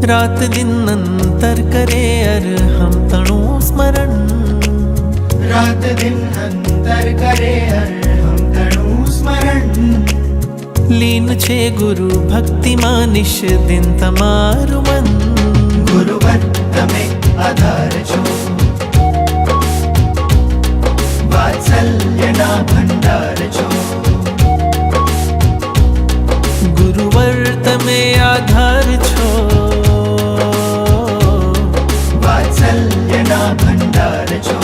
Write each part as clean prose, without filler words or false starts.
रात दिन अंतर करे हम तणु स्मरण। रात दिन अंतर करे हम तणु स्मरण। लीन छे गुरु भक्ति मानिश दिन तमारु मन। गुरुवर तमे आधार छो, वात्सल्यना भंडार छो। गुरुवर तमे आधार छो, वात्सल्यना भंडार छो।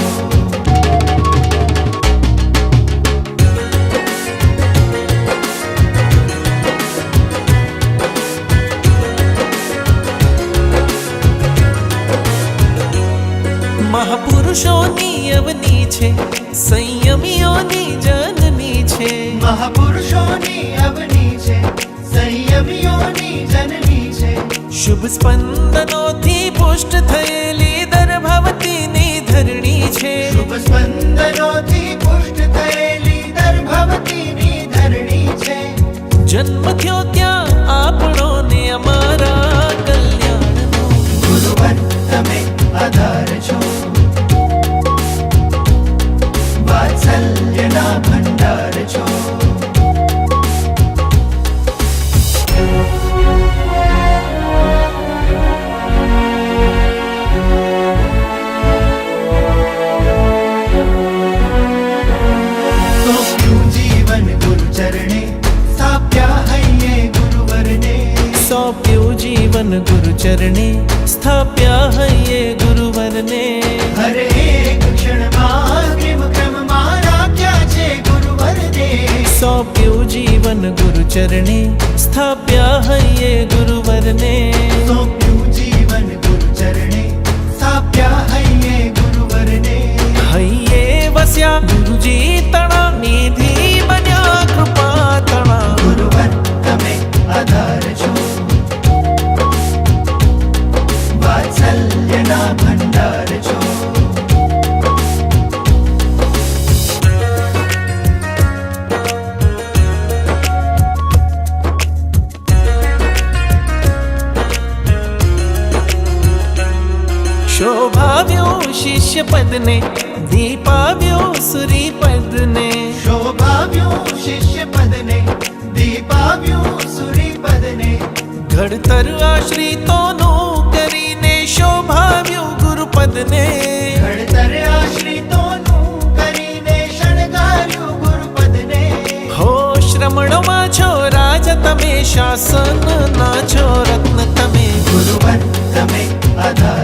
महापुरुषोनी अवनी छे, संयमियोनी जननी छे। महापुरुषोनी अवनी छे, संयमियोनी जननी छे। शुभ स्पंदनोथी पुष्ट थयेली दर्भवतीनी धरणी छे। शुभ स्पंदनोथी पुष्ट थयेली दर्भवतीनी धरणी छे। जन्म थयो त्यां आपणोने अमारा कल्याणनो। गुरुवर तमे आधार छो, वात्सल्यना भंडार छो। सौंप्યું जीवन गुरु चरणे, स्थाप्या हये गुरुवर ने। सौंप्યું जीवन गुरु चरणे, स्थाप्या हये गुरुवर ने। हर एक क्षण माग्रिम क्रम मारा क्या छे गुरुवर ने। सौंप्યું जीवन गुरु चरणे, स्थाप्या हये गुरुवर ने। सौंप्યું जीवन गुरु चरणे, स्थाप्या हये गुरुवर ने। हये वस्या गुरुजी तणा, निधि बन्या कृपा तणा। गुरुवर तमे आधार छो, वात्सल्यना भंडार छो। शोभाव्यो शिष्य पद ने, दीपाव्यो सुरी पद ने। शोभाव्यो शिष्य पद ने, दीपाव्यो सुरी पद ने। घड़तर आश्रितोनु करीने, शोभाव्यो गुरुपद ने। घड़तर आश्रितोनु करीने, शणगार्यो गुरुपद ने। हो श्रमणों छो राजा तमे, शासन ना छो रत्न तमे। गुरुवर तमे आधार